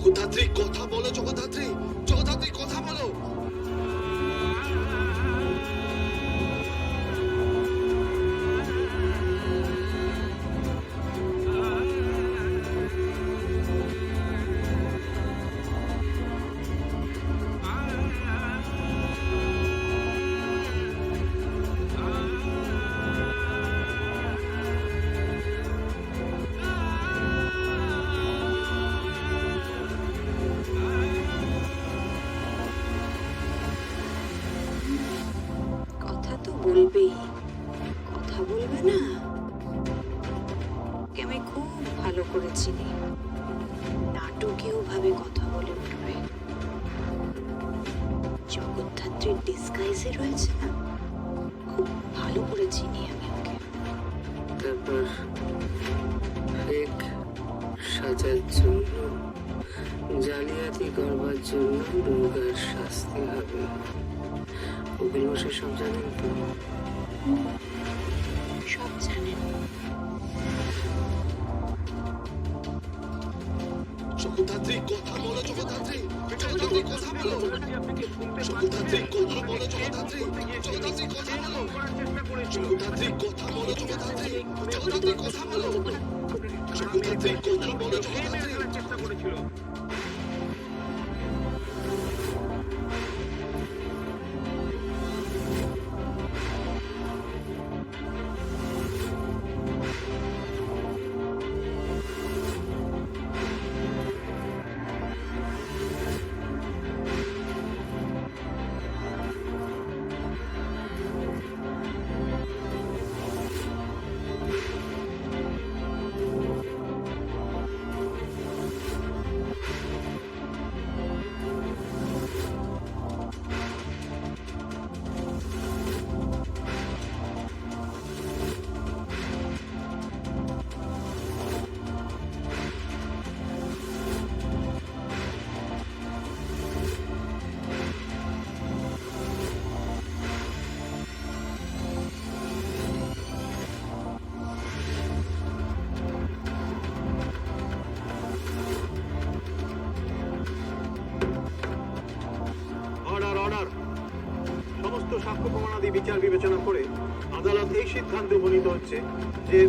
জগদ্ধাত্রী কথা বলো, জগদ্ধাত্রী, জগদ্ধাত্রী কথা বলো। কথা তো বলবেই, কথা বলবে না? ওকে আমি খুব ভালো করে চিনি, নাটকীয় ভাবে কথা বলে উঠবে। জগদ্ধাত্রীর ডিসগাইজে রয়েছে না, খুব ভালো করে চিনি আমি ওকে। তারপর ফেক সাজার জন্য, জালিয়াতি করবার জন্য দুর্গার শাস্তি হবে। উকিল মশাই সব জানেন তো? সব জানেন। জগদ্ধাত্রী কথা বলো, জগদ্ধাত্রী, জগদ্ধাত্রী কথা বলো। জগদ্ধাত্রী কথা বলো, জগদ্ধাত্রী, জগদ্ধাত্রী কথা বলো। জগদ্ধাত্রী কথা বলো, জগদ্ধাত্রী, জগদ্ধাত্রী কথা বলো। জগদ্ধাত্রী কথা বলো, জগদ্ধাত্রী। Order order. সমস্ত সাক্ষ্য প্রমাণাদি বিচার বিবেচনা করে আদালত এই সিদ্ধান্তে উপনীত হচ্ছে যে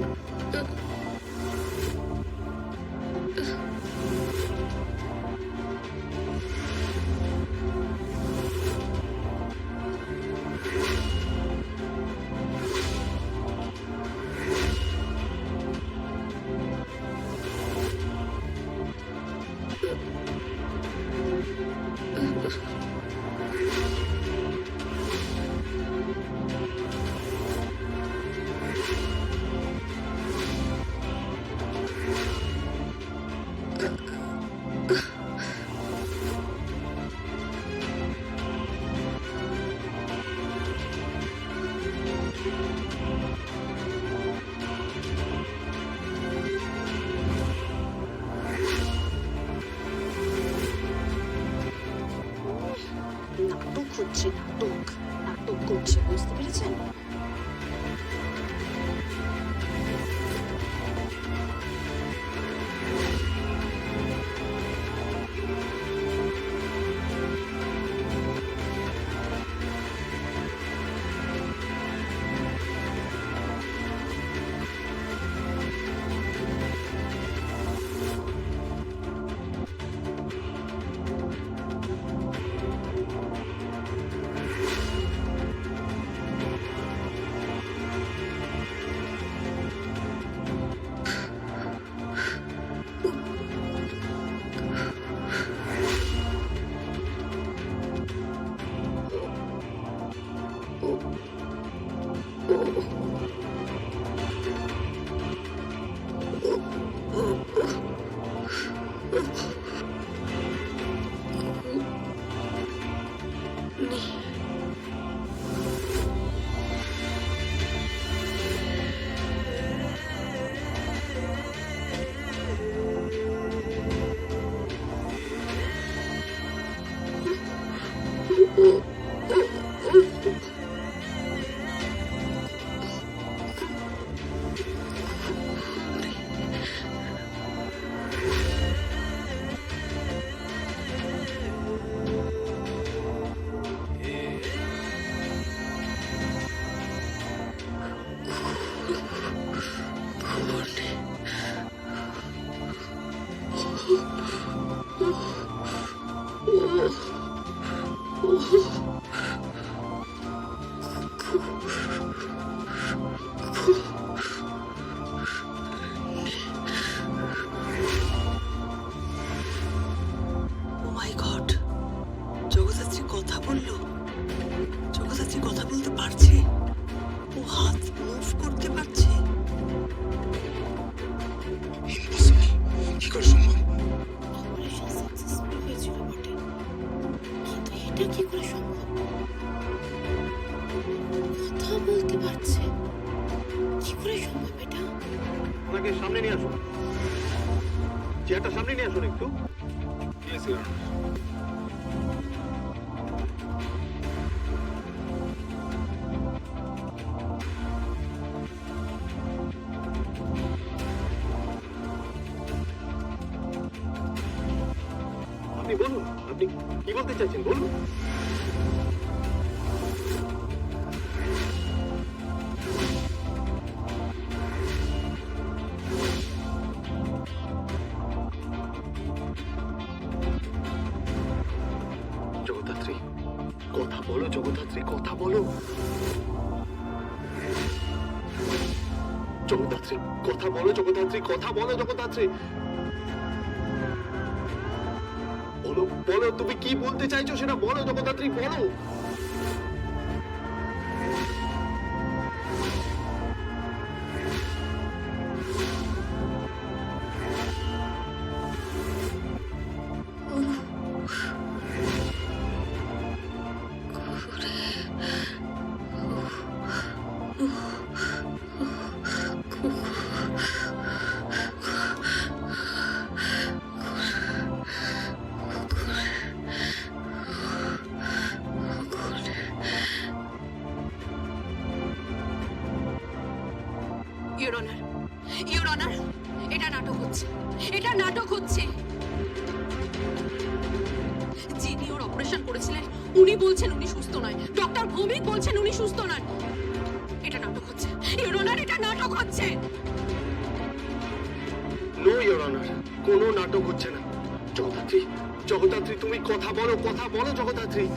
নাটক হচ্ছে, নাটক নাটক করছে, বুঝতে পেরেছেন? এটা কি করে সম্ভব? কথা বলতে পারছে, কি করে সম্ভব এটা? ওনাকে সামনে নিয়ে আসুন, চেয়ারটা সামনে নিয়ে আসুন একটু। আপনি বলুন, আপনি কি বলতে চাইছেন বলুন। জগদ্ধাত্রী, কথা বলো জগদ্ধাত্রী, কথা বলো। জগদ্ধাত্রী, কথা বলো জগদ্ধাত্রী, কথা বলো জগদ্ধাত্রী। বলো বলো, তুমি কি বলতে চাইছো সেটা বলো জগদ্ধাত্রী, বলো। ইওর অনার, ইওর অনার, এটা নাটক হচ্ছে, এটা নাটক হচ্ছে। যিনি ওর অপারেশন করেছিলেন উনি বলছেন উনি সুস্থ নয়, ডক্টর ভৌমিক বলছেন উনি সুস্থ নন। এটা নাটক হচ্ছে ইওর অনার, এটা নাটক হচ্ছে। নো ইওর অনার, কোনো নাটক হচ্ছে না। জগদ্ধাত্রী, জগদ্ধাত্রী, তুমি কথা বলো, কথা বলো জগদ্ধাত্রী।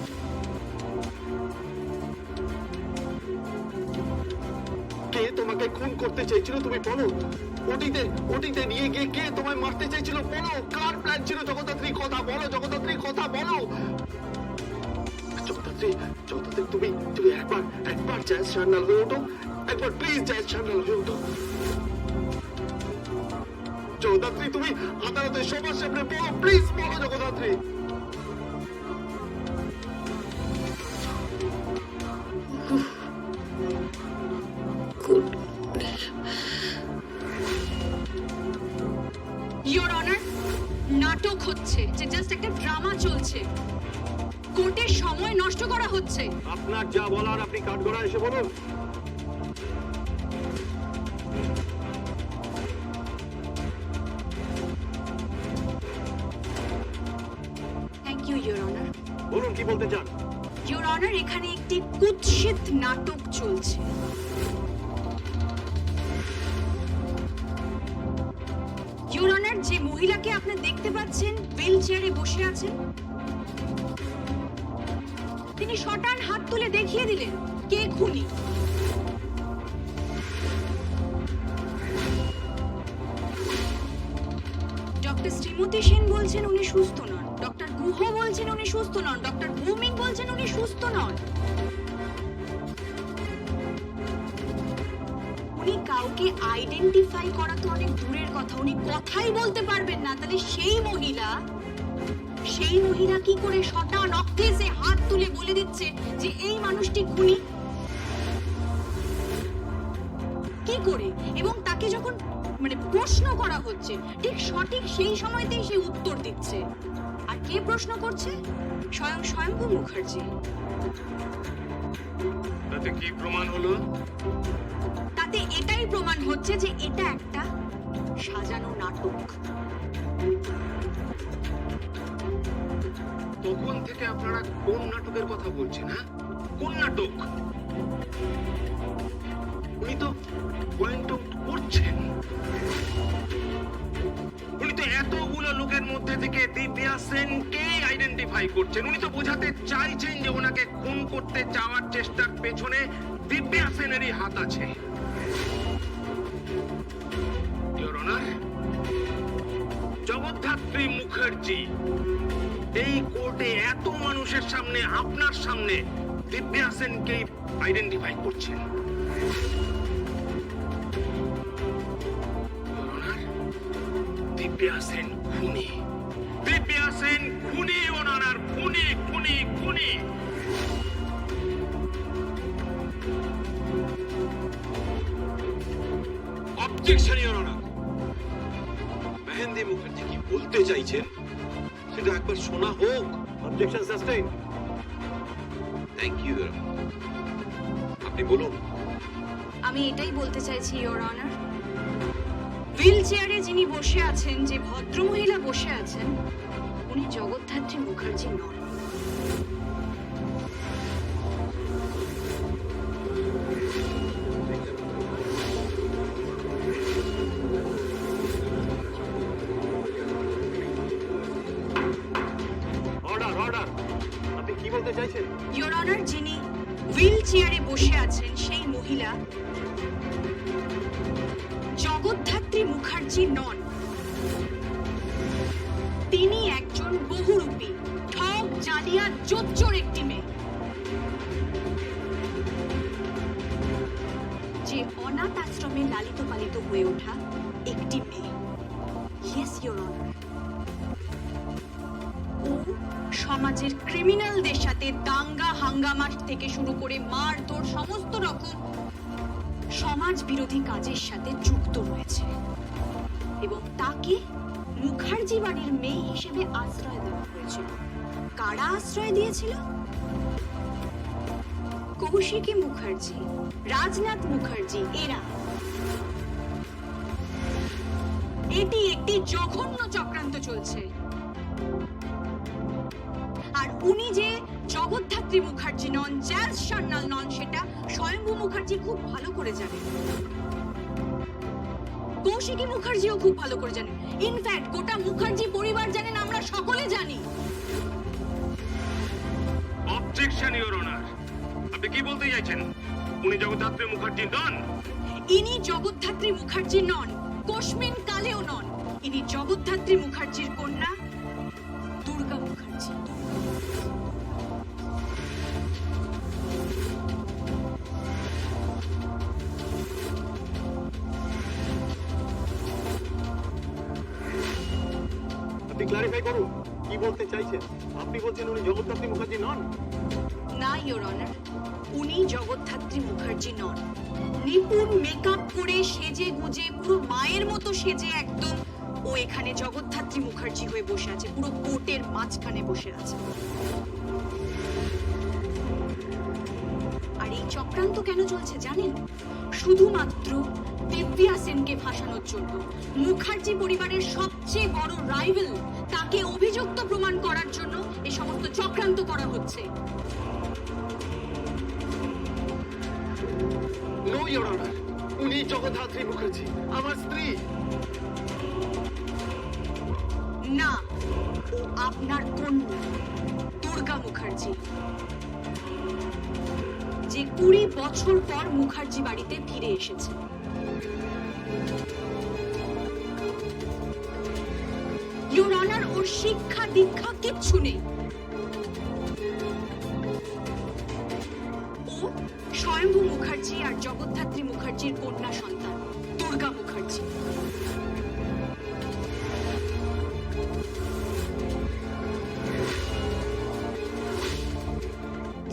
কে তোমাকে খুন করতে চেয়েছিল তুমি বলো। ওটিতে ওটিতে নিয়ে গিয়ে কে তোমায় মারতে চেয়েছিল বলো। কার প্ল্যান ছিল জগদ্ধাত্রী, কথা বলো জগদ্ধাত্রী, কথা বলো। জগদ্ধাত্রী, জগদ্ধাত্রী, তুমি তুমি একবার একবার জয় সান্যাল হয়ে ওঠো, একবার প্লিজ জয় সান্যাল হয়ে ওঠো। জগদ্ধাত্রী, তুমি আদালতে সবার সামনে বলো, প্লিজ বলো জগদ্ধাত্রী। ইওর অনার, নাটক হচ্ছে, যে জাস্ট একটা ড্রামা চলছে, কোর্টের সময় নষ্ট করা হচ্ছে। আপনার যা বলার আপনি কাঠগড়া এসে বলুন। Thank you your honour. বলুন কি বলতে চান। ইওর অনার, এখানে একটি কুৎসিত নাটক চলছে। ইওর অনার, যে মহিলাকে আপনি দেখতে পাচ্ছেন হুইল চেয়ারে বসে আছেন, তিনি শটান হাত তুলে দেখিয়ে দিলেন কে খুনি। ডক্টর শ্রীমতী সেন বলছেন উনি সুস্থ নন, ডক্টর গুহ বলছেন উনি সুস্থ নন, ডক্টর ভৌমিক বলছেন উনি সুস্থ নন। উনি কাউকে আইডেন্টিফাই করা তো অনেক দূরের কথা, উনি কথাই বলতে পারবেন না। তাহলে সেই মহিলা কি করে শটান অক্টেসে হাত তুলে বলে দিচ্ছে যে এই মানুষটি খুনি? কি করে? এবং তাকে যখন প্রশ্ন করা হচ্ছে ঠিক সঠিক সেই সময়তেই সে উত্তর দিচ্ছে। আর কে প্রশ্ন করছে? স্বয়ংভূ মুখার্জি। তাতে কি প্রমাণ হলো? তাতে এটাই প্রমাণ হচ্ছে যে এটা একটা সাজানো নাটক। তখন থেকে আপনারা কোন নাটকের কথা বলছেন? হ্যাঁ, কোন নাটক? উনি তো পয়েন্ট আউট করছেন, উনি তো এতগুলো লোকের মধ্যে থেকে দিব্যা সেনকে আইডেন্টিফাই করছেন। উনি তো বোঝাতে চাইছেন যে ওনাকে খুন করতে চাওয়ার চেষ্টার পেছনে দিব্যা সেনেরই হাত আছে। ইওর অনার, জগদ্ধাত্রী মুখার্জি এই কোর্টে এত মানুষের সামনে, আপনার সামনে দিব্যা সেনকে আইডেন্টিফাই করছেন। দিব্যা সেন খুনি, দিব্যা সেন খুনি, ওনার খুনি খুনি খুনি। Objection your honour. Mehendi Mukherjee কি বলতে চাইছেন সেটা একবার শোনা হোক। Objection sustain. Thank you your honour. আপনি বলুন। আমি এটাই বলতে চাইছি ইওর অনার, হুইল চেয়ারে যিনি বসে আছেন, যে ভদ্রমহিলা বসে আছেন, উনি জগদ্ধাত্রী মুখার্জি নন। Order order. আপনি কি বলতে চাইছেন? ইওর অনার, যিনি হুইল চেয়ারে বসে আছেন সেই মহিলা জগদ্ধাত্রী মুখার্জি নন। তিনি একজন বহুরূপী, ঠক, জালিয়াত, জোচ্চোর একটি মেয়ে, যে অনাথ আশ্রমে লালিত পালিত হয়ে ওঠা একটি মেয়ে। Yes your honour. ও সমাজের ক্রিমিনালদের সাথে দাঙ্গা হাঙ্গামা থেকে শুরু করে মারধর, সমস্ত রকম সমাজ বিরোধী কাজের সাথে যুক্ত রয়েছে, এবং তাকে মুখার্জি বাড়ির মেয়ে হিসেবে আশ্রয় দেওয়া হয়েছিল। কারা আশ্রয় দিয়েছিল? কৌশিকী মুখার্জি, রাজনাথ মুখার্জি, এরা। এটি একটি জঘন্য চক্রান্ত চলছে। আর উনি যে জগদ্ধাত্রী মুখার্জি নন, জ্যাজ সান্যাল নন, সেটা স্বয়ম্ভু মুখার্জি খুব ভালো করে জানেন। কৌশিকী মুখার্জিও খুব ভালো করে জানেন। ইনফ্যাক্ট গোটা মুখার্জি পরিবার জানেন, আমরা সকলে জানি। Objection your honour. আপনি কি বলতে চাইছেন? উনি জগদ্ধাত্রী মুখার্জি নন। ইনি জগদ্ধাত্রী মুখার্জি নন, কোশমিন কালেও নন। ইনি জগদ্ধাত্রী মুখার্জির কন্যা দুর্গা মুখার্জি। আপনি ক্লারিফাই করুন, কি বলতে চাইছেন? আপনি বলছেন উনি জগদ্ধাত্রী মুখার্জি নন? না ইওর অনার, উনি জগদ্ধাত্রী মুখার্জি নন। নিপুণ মেকআপ করে, সেজে গুজে, পুরো মায়ের মতো সেজে একদম ও এখানে জগদ্ধাত্রী মুখার্জি হয়ে বসে আছে, পুরো কোর্টের মাঝখানে বসে আছে। আর এই চক্রান্ত কেন চলছে জানেন? শুধুমাত্র দিব্যা সেনকে ফাঁসানোর জন্য। মুখার্জি পরিবারের সবচেয়ে বড় রাইভাল, তাকে অভিযুক্ত প্রমাণ করার জন্য এই সমস্ত চক্রান্ত করা হচ্ছে। নো ইওর অনার, উনি জগদ্ধাত্রী মুখার্জি, আমার স্ত্রী। না, ও আপনার কন্যা দুর্গা মুখার্জি, যে 20 বছর পর মুখার্জি বাড়িতে ফিরে এসেছে। ইওর অনার, ওর শিক্ষা দীক্ষা কিচ্ছু নেই। ও স্বয়ম্ভু মুখার্জি আর জগদ্ধাত্রী মুখার্জির কন্যা সন্তান দুর্গা মুখার্জি।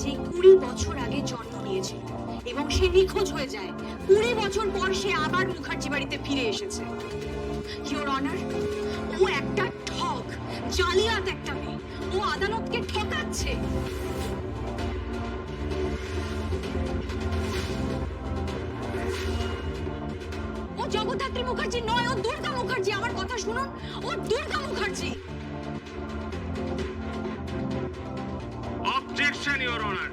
যে 20 বছর আগে জন্ম নিয়েছিল এবং সে নিখোঁজ হয়ে যায়। 20 বছর পর সে আবার মুখার্জি বাড়িতে ফিরে এসেছে। ইওর অনার, ও একটা ঠক, জালিয়াত একটা মেয়ে। ও আদালতকে ঠকাচ্ছে। ও জগদ্ধাত্রী মুখার্জি নয়, ও দুর্গা মুখার্জি। আমার কথা শুনুন, ও Durga Mukherjee. Objection your honour.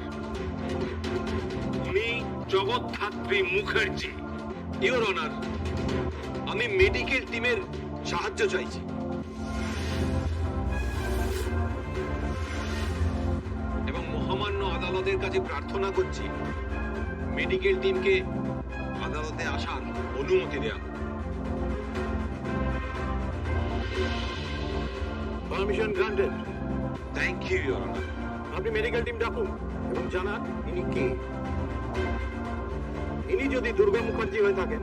উনি জগদ্ধাত্রী মুখার্জি। ইওর অনার, আমি মেডিকেল টিমের সাহায্য চাইছি। এবং মহামান্য আদালতের কাছে প্রার্থনা করছি মেডিকেল টিমকে আদালতে আসার অনুমতি দেওয়া। Permission granted. Thank you your honour. আপনি মেডিকেল টিম ডাকুন এবং জানান ইনি কে। ইনি যদি দুর্গা মুখার্জি হয়ে থাকেন,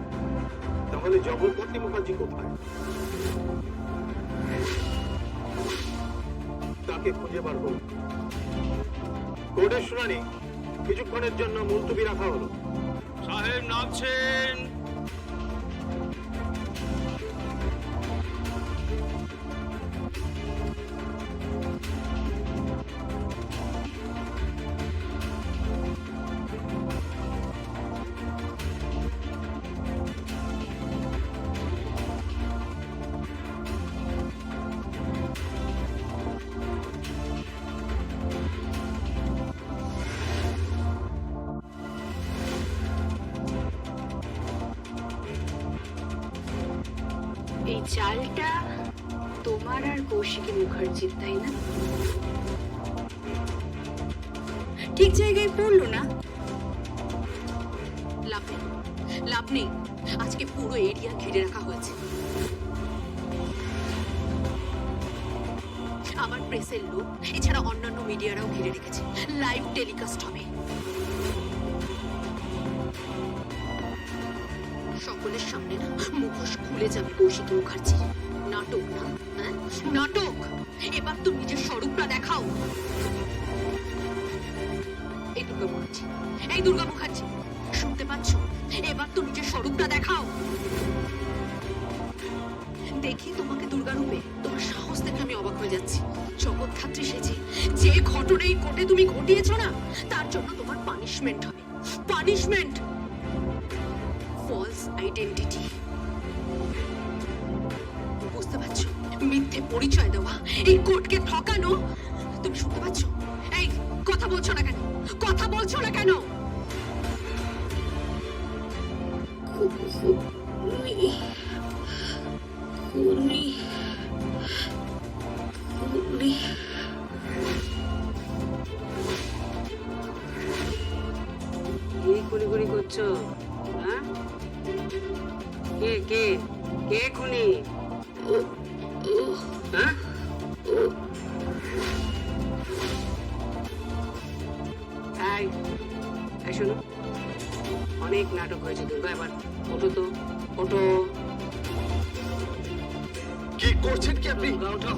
তাহলে জগদ্ধাত্রী মুখার্জি কোথায়? তাকে খুঁজে বার করুন। কোর্টের শুনানি কিছুক্ষণের জন্য মুলতবি রাখা হলো। সাহেব নামছেন। চালটা তোমার আর কৌশিকী মুখার্জির, তাই না? ঠিক জায়গায় পড়লো না? লাভ নেই, লাভ নেই। আজকে পুরো এরিয়া ঘিরে রাখা হয়েছে। আমার প্রেসের লোক, এছাড়া অন্যান্য মিডিয়ারাও ঘিরে রেখেছে। লাইভ টেলিকাস্ট হবে। সকলের সামনে না মুখোশ খুলে যাবে কৌশিকী মুখার্জি। নাটক না, হ্যাঁ নাটক। এবার তো নিজের স্বরূপটা দেখাও। এই দুর্গা মুখার্জি, এই দুর্গা মুখার্জি, শুনতে পাচ্ছ? এবার তো নিজের স্বরূপটা দেখাও। দেখি তোমাকে দুর্গা রূপে। তোমার সাহস দেখে আমি অবাক হয়ে যাচ্ছি। জগৎধাত্রী সেজে যে ঘটনা এই কোর্টে তুমি ঘটিয়েছ না, তার জন্য তোমার পানিশমেন্ট হবে। Punishment, false identity. বুঝতে পারছো? মিথ্যে পরিচয় দেওয়া, এই কোর্টকে ঠকানো। তুমি শুনতে পাচ্ছ? এই কথা বলছো না কেন? কথা বলছো না কেন? কি গুলি করছো? হ্যাঁ, কে কে কে খুনি? হ্যাঁ, এই শোনো, অনেক নাটক হয়েছে দুর্গা, এবার ওঠো তো, ওঠো। কি করছেন কি আপনি? দুর্গা ওঠো।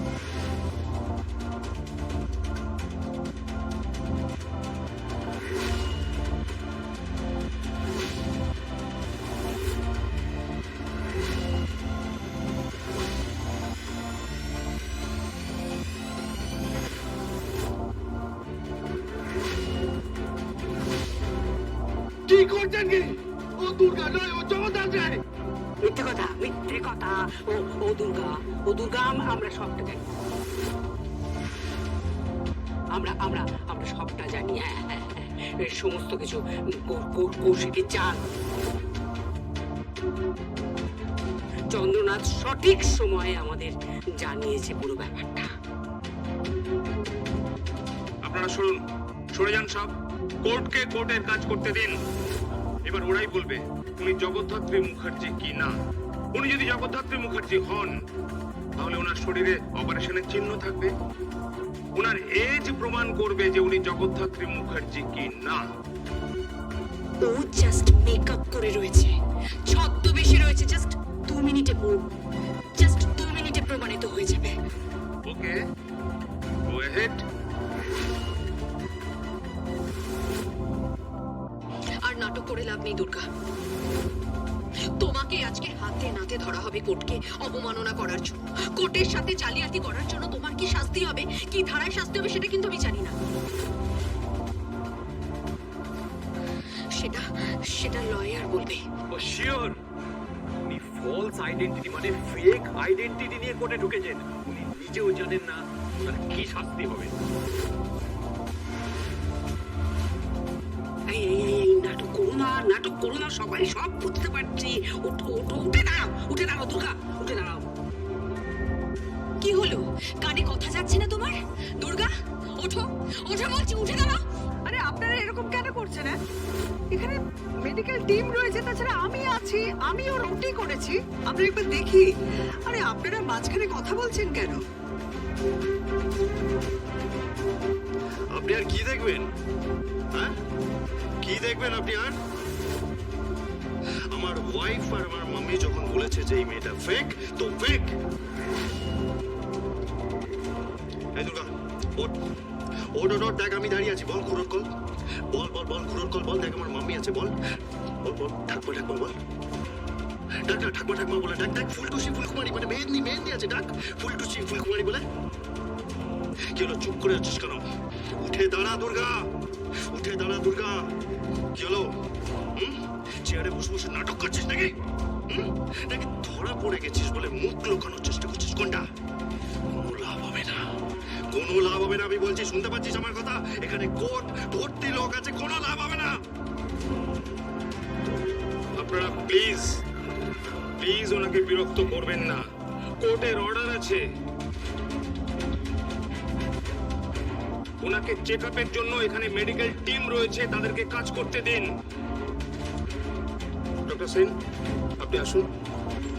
কি করছেন কি? ও দুর্গা নয়, ও জগদ্ধাত্রী। মিথ্যে কথা, মিথ্যে কথা। ও ও দুর্গা, ও দুর্গা। আমরা সবটা জানি। আমরা আমরা আমরা সবটা জানি। হ্যাঁ, হ্যাঁ, হ্যাঁ। এই সমস্ত কিছু কৌশিকীর চাল। চন্দ্রনাথ সঠিক সময়ে আমাদের জানিয়েছে পুরো ব্যাপারটা। আপনারা শুনুন, সরে যান সব। কোর্টকে কোর্টের কাজ করতে দিন। এবার ওরাই বলবে উনি জগদ্ধাত্রী মুখার্জি কি না। উনি যদি জগদ্ধাত্রী মুখার্জি হন, তাহলে ওনার শরীরে অপারেশনের চিহ্ন থাকবে। ওনার এজ প্রমাণ করবে যে উনি জগদ্ধাত্রী মুখার্জি কি না। ও জাস্ট মেকআপ করে রয়েছে, ছদ্মবেশে রয়েছে। জাস্ট 2 মিনিটে জাস্ট 2 মিনিটে প্রমাণিত হয়ে যাবে। ওকে, গো অ্যাহেড। আর নাটক করে লাভ নেই দুর্গা। তোমাকে আজকে হাতে নাতে ধরা হবে কোর্টকে অবমাননা করার জন্য। কোর্টের সাথে জালিয়াতি করার জন্য তোমার কি শাস্তি হবে, কি ধারায় শাস্তি হবে সেটা কিন্তু আমি জানি না। সেটা সেটা লয়ার বলবে। ও শিওর, উনি ফলস আইডেন্টিটি মানে ফেক আইডেন্টিটি নিয়ে কোর্টে ঢুকেছেন। উনি নিজেও জানেন না তার কি শাস্তি হবে। এই এই এই নাটক করো না, নাটক করো না। সবাই সব বুঝতে পারছি। ওঠো ওঠো, উঠে দাঁড়াও, উঠে দাঁড়াও দুর্গা, উঠে দাঁড়াও। কি হলো? কানে কথা যাচ্ছে না তোমার? দুর্গা ওঠো, ওঠো বলছি, উঠে দাঁড়াও। আরে আপনারা এরকম কেন করছেন? হ্যাঁ, এখানে মেডিকেল টিম রয়েছে, তাছাড়া আমি আছি, আমিও রুটি করেছি। আমরা একবার দেখি। আরে আপনারা মাঝখানে কথা বলছেন কেন? আপনি আর কি দেখবেন? হ্যাঁ, কি দেখবেন আপনি আর? আমার ওয়াইফ আর আমার মাম্মি যখন বলেছে যে এই মেয়েটা ফেক, তো ফেক। এই দুর্গা, ওঠ ওঠ ওঠ, দেখ আমি দাঁড়িয়ে আছি। বল ঘুরোর কল, বল বল বল ঘুরোর কল, বল। দেখ আমার মাম্মি আছে, বল বল বল। ঠাকমা ঠাকমা বল, ডাক ডাক ঠাকমা ঠাকমা বলে ডাক। ডাক ফুলটুসি ফুলকুমারি, মানে মেহেন্দি মেহেন্দি আছে, ডাক ফুলটুসি ফুলকুমারি বলে। কি হলো, চুপ করে আছিস কেন? উঠে দাঁড়া দুর্গা, উঠে দাঁড়া দুর্গা। কি হলো? চেয়ারে বসে বসে নাটক করছিস নাকি? নাকি ধরা পড়ে গেছিস বলে মুখ লুকানোর চেষ্টা করছিস? কোনটা? কোনো লাভ হবে না, কোনো লাভ হবে না। আমি বলছি, শুনতে পাচ্ছিস আমার কথা? এখানে কোর্ট ভর্তি লোক আছে, কোনো লাভ হবে না। আপনারা প্লিজ প্লিজ ওনাকে বিরক্ত করবেন না। কোর্টের অর্ডার আছে। ওনাকে চেক আপের জন্য এখানে মেডিকেল টিম রয়েছে, তাদেরকে কাজ করতে দিন। ডক্টর সেন, আপনি আসুন।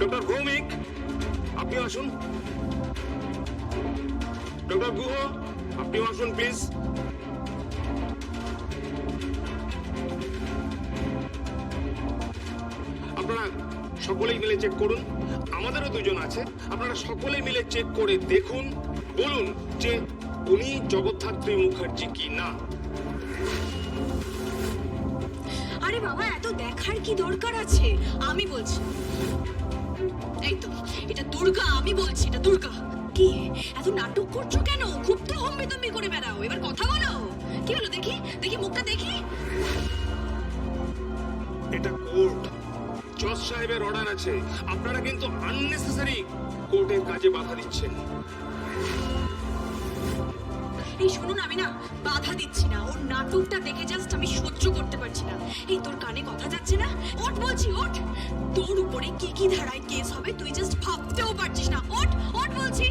ডক্টর ভৌমিক, আপনিও আসুন। ডক্টর গুহ, আপনিও আসুন প্লিজ। আপনারা সকলেই মিলে চেক করুন। আমাদেরও দুজন আছে, আপনারা সকলেই মিলে চেক করে দেখুন, বলুন যে উনি জগদ্ধাত্রী মুখার্জি কি না। আরে বাবা, এত দেখার কি দরকার আছে? আমি বলছি, এই তো এটা দুর্গা, আমি বলছি এটা দুর্গা। কি এত নাটক করছো কেন? খুব তো হম্বিতম্বি করে বেড়াও, এবার কথা বলো। কি হলো দেখি, দেখি মুখটা দেখি। এটা কোর্ট, জজ সাহেবের অর্ডার আছে। আপনারা কিন্তু আননেসেসারি কোর্টের কাজে বাধা দিচ্ছেন। এই শুনুন, আমি না বাধা দিচ্ছি না, ওর নাটকটা দেখে জাস্ট আমি সহ্য করতে পারছি না। এই তোর কানে কথা যাচ্ছে না? ওঠ বলছি, ওঠ। তোর উপরে কি কি ধারায় কেস হবে তুই জাস্ট ভাবতেও পারছিস না। ওঠ, ওঠ বলছি।